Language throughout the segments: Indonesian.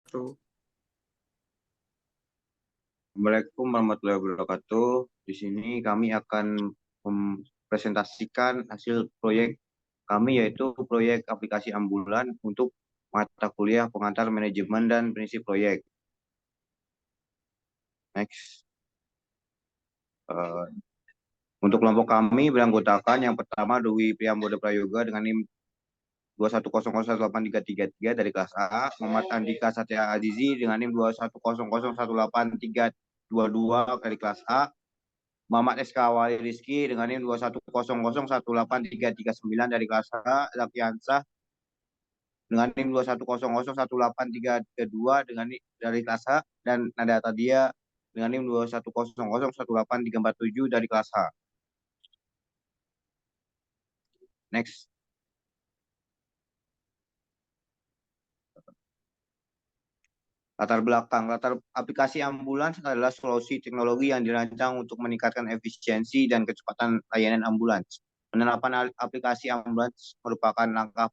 Tuh. Assalamualaikum warahmatullahi wabarakatuh. Di sini kami akan mempresentasikan hasil proyek kami, yaitu proyek aplikasi ambulan untuk mata kuliah pengantar manajemen dan prinsip proyek. Next. Eh, untuk kelompok kami beranggotakan yang pertama Dewi Priamboda Prayoga dengan NIM 210018333 dari kelas A, Muhammad Andika Satya Azizi dengan NIM 210018322 dari kelas A, Muhammad SK Wali Rizky dengan NIM 210018339 dari kelas A, Zakiansah dengan NIM 210018332 dari kelas A, dan Nada Tadia dengan NIM 210018347 dari kelas A. Next. Latar aplikasi ambulans adalah solusi teknologi yang dirancang untuk meningkatkan efisiensi dan kecepatan layanan ambulans. Penerapan aplikasi ambulans merupakan langkah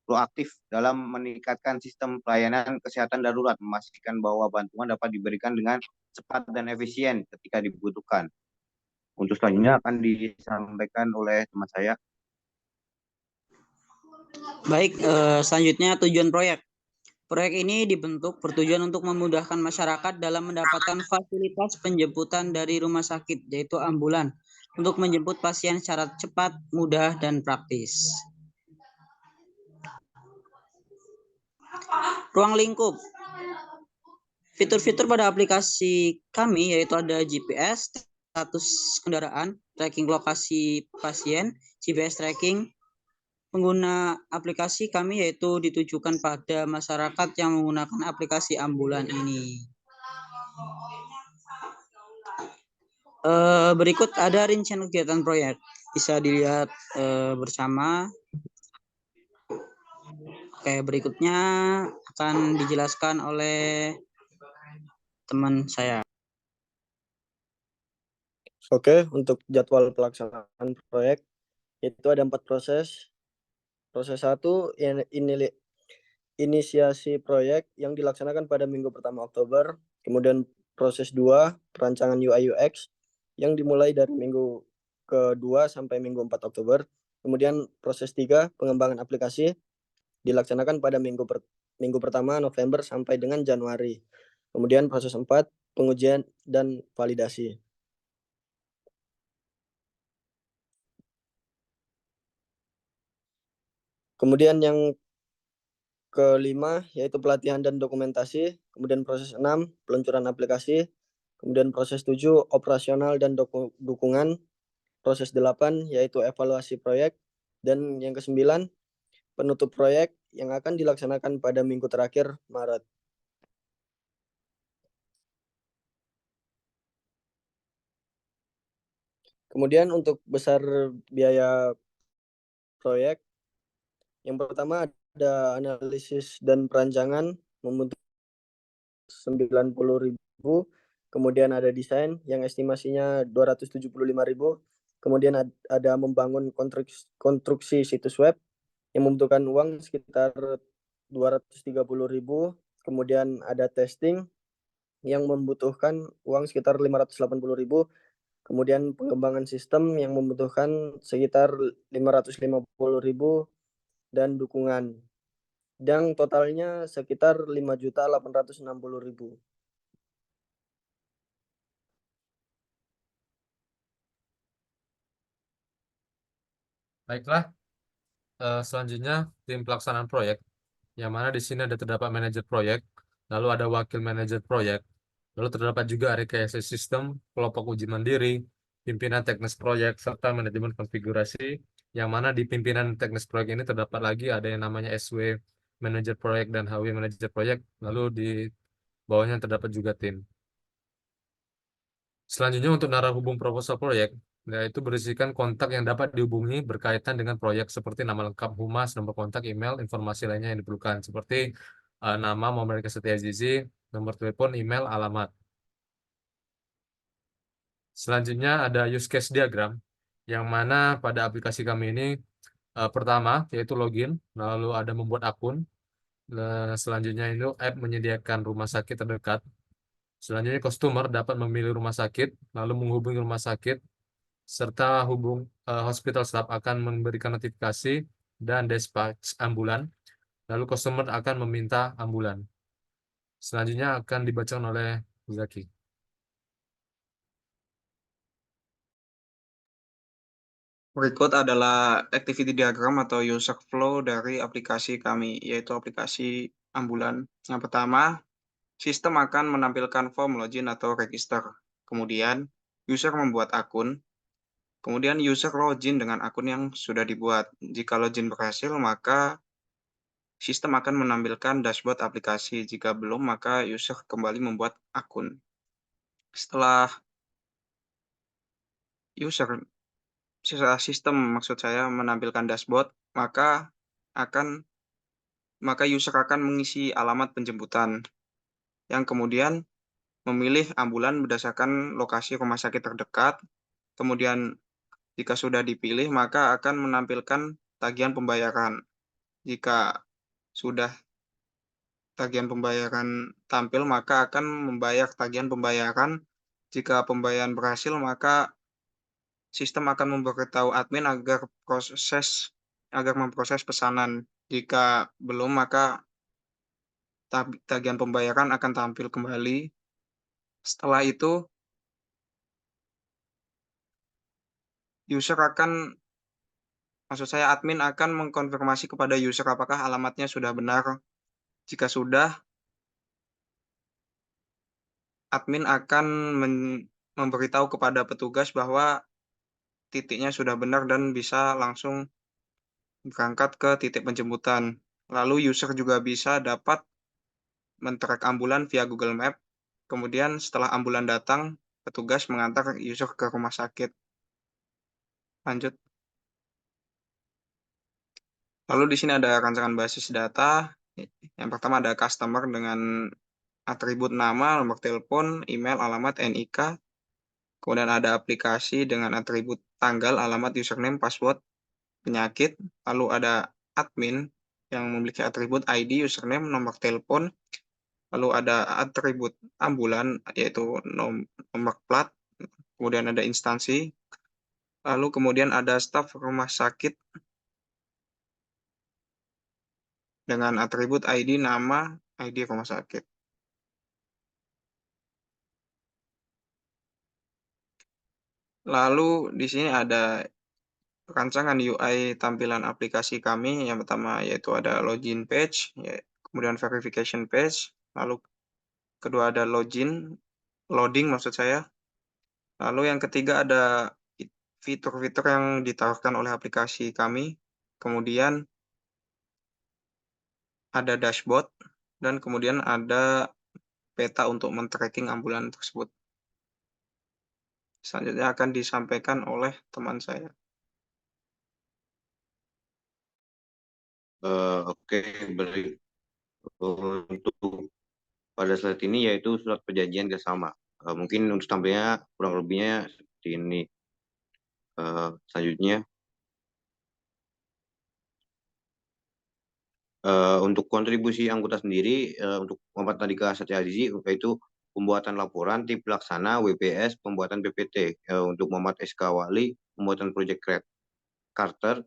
proaktif dalam meningkatkan sistem pelayanan kesehatan darurat, memastikan bahwa bantuan dapat diberikan dengan cepat dan efisien ketika dibutuhkan. Untuk selanjutnya akan disampaikan oleh teman saya. Baik, selanjutnya tujuan proyek. Proyek ini dibentuk bertujuan untuk memudahkan masyarakat dalam mendapatkan fasilitas penjemputan dari rumah sakit, yaitu ambulan, untuk menjemput pasien secara cepat, mudah, dan praktis. Ruang lingkup. Fitur-fitur pada aplikasi kami yaitu ada GPS, status kendaraan, tracking lokasi pasien, GPS tracking. Pengguna aplikasi kami yaitu ditujukan pada masyarakat yang menggunakan aplikasi ambulan ini. Berikut ada rincian kegiatan proyek. Bisa dilihat bersama. Oke, berikutnya akan dijelaskan oleh teman saya. Oke, untuk jadwal pelaksanaan proyek itu ada 4 proses. Proses 1 inisiasi proyek yang dilaksanakan pada minggu pertama Oktober. Kemudian proses 2 perancangan UI UX yang dimulai dari minggu kedua sampai minggu 4 Oktober. Kemudian proses 3 pengembangan aplikasi dilaksanakan pada minggu pertama November sampai dengan Januari. Kemudian proses 4 pengujian dan validasi. Kemudian yang kelima yaitu pelatihan dan dokumentasi, kemudian proses 6 peluncuran aplikasi, kemudian proses 7 operasional dan dukungan, proses 8 yaitu evaluasi proyek, dan yang ke-9 penutup proyek yang akan dilaksanakan pada minggu terakhir Maret. Kemudian untuk besar biaya proyek, yang pertama ada analisis dan perancangan membentuk 90.000, kemudian ada desain yang estimasinya 275.000, kemudian ada membangun konstruksi situs web yang membutuhkan uang sekitar 230.000, kemudian ada testing yang membutuhkan uang sekitar 580.000, kemudian pengembangan sistem yang membutuhkan sekitar 550.000, dan dukungan yang totalnya sekitar 5.860.000. Baiklah, selanjutnya tim pelaksanaan proyek, yang mana di sini ada terdapat manajer proyek, lalu ada wakil manajer proyek, lalu terdapat juga rekayasa sistem, kelompok uji mandiri, pimpinan teknis proyek, serta manajemen konfigurasi, yang mana di pimpinan teknis proyek ini terdapat lagi ada yang namanya SW manajer proyek dan HW manajer proyek, lalu di bawahnya terdapat juga tim. Selanjutnya untuk narahubung proposal proyek, yaitu berisikan kontak yang dapat dihubungi berkaitan dengan proyek seperti nama lengkap humas, nomor kontak, email, informasi lainnya yang diperlukan seperti nama Muhammad Setia Azizi, nomor telepon, email, alamat. Selanjutnya ada use case diagram, yang mana pada aplikasi kami ini pertama yaitu login, lalu ada membuat akun, Selanjutnya itu app menyediakan rumah sakit terdekat. Selanjutnya customer dapat memilih rumah sakit, lalu menghubungi rumah sakit, serta hospital staff akan memberikan notifikasi dan dispatch ambulan. Lalu customer akan meminta ambulan. Selanjutnya akan dibacakan oleh Zaki. Berikut adalah activity diagram atau user flow dari aplikasi kami, yaitu aplikasi ambulan. Yang pertama, sistem akan menampilkan form login atau register. Kemudian, user membuat akun. Kemudian, user login dengan akun yang sudah dibuat. Jika login berhasil, maka sistem akan menampilkan dashboard aplikasi. Jika belum, maka user kembali membuat akun. Setelah sistem maksud saya menampilkan dashboard, maka user akan mengisi alamat penjemputan yang kemudian memilih ambulan berdasarkan lokasi rumah sakit terdekat. Kemudian jika sudah dipilih, maka akan menampilkan tagihan pembayaran. Jika sudah tagihan pembayaran tampil, maka akan membayar tagihan pembayaran. Jika pembayaran berhasil, maka sistem akan memberitahu admin agar memproses pesanan. Jika belum, maka tagihan pembayaran akan tampil kembali. Setelah itu, admin akan mengkonfirmasi kepada user apakah alamatnya sudah benar. Jika sudah, admin akan memberitahu kepada petugas bahwa titiknya sudah benar dan bisa langsung berangkat ke titik penjemputan. Lalu user juga bisa dapat men-track ambulan via Google Map. Kemudian setelah ambulan datang, petugas mengantar user ke rumah sakit. Lanjut. Lalu di sini ada rancangan basis data. Yang pertama ada customer dengan atribut nama, nomor telepon, email, alamat, NIK. Kemudian ada aplikasi dengan atribut tanggal, alamat, username, password, penyakit. Lalu ada admin yang memiliki atribut ID, username, nomor telepon. Lalu ada atribut ambulan, yaitu nomor plat. Kemudian ada instansi. Lalu kemudian ada staf rumah sakit dengan atribut ID, nama, ID rumah sakit. Lalu di sini ada rancangan UI tampilan aplikasi kami. Yang pertama yaitu ada login page, kemudian verification page, lalu kedua ada loading maksud saya. Lalu yang ketiga ada fitur-fitur yang ditawarkan oleh aplikasi kami. Kemudian ada dashboard dan kemudian ada peta untuk men-tracking ambulan tersebut. Selanjutnya akan disampaikan oleh teman saya. Oke, baik. Untuk pada slide ini yaitu surat perjanjian kerjasama. Mungkin untuk tampilnya kurang lebihnya seperti ini. Selanjutnya, untuk kontribusi anggota sendiri, untuk Muhammad Nadika Satya Azizi, yaitu pembuatan laporan, tim pelaksana, WPS, pembuatan PPT. Untuk Muhammad SK Wali, pembuatan project Carter,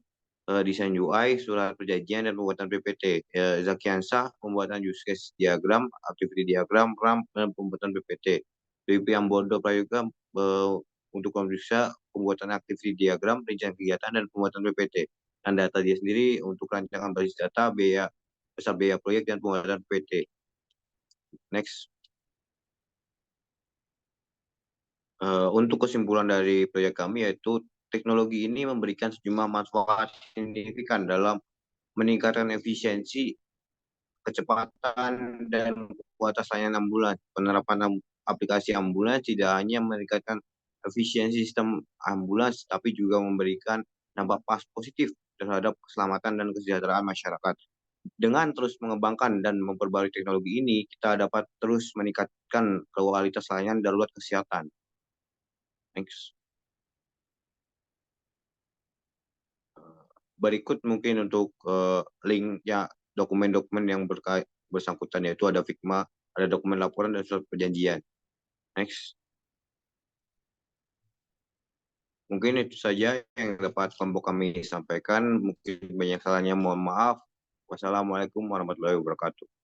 desain UI, surat perjanjian, dan pembuatan PPT. Zakiansa, pembuatan use case diagram, activity diagram, RAM, dan pembuatan PPT. WP Ambodo Prayoga, untuk pemeriksa pembuatan activity diagram, rincian kegiatan, dan pembuatan PPT. Dan data dia sendiri untuk rancangan basis data, besar biaya proyek, dan pembuatan PPT. Next. Untuk kesimpulan dari proyek kami yaitu teknologi ini memberikan sejumlah manfaat signifikan dalam meningkatkan efisiensi, kecepatan, dan kualitas layanan ambulans. Penerapan aplikasi ambulans tidak hanya meningkatkan efisiensi sistem ambulans, tapi juga memberikan dampak positif terhadap keselamatan dan kesejahteraan masyarakat. Dengan terus mengembangkan dan memperbarui teknologi ini, kita dapat terus meningkatkan kualitas layanan darurat kesehatan. Thanks. Berikut mungkin untuk linknya dokumen-dokumen yang bersangkutan, yaitu ada Figma, ada dokumen laporan dan surat perjanjian. Next. Mungkin itu saja yang dapat kelompok kami sampaikan. Mungkin banyak salahnya, mohon maaf. Wassalamualaikum warahmatullahi wabarakatuh.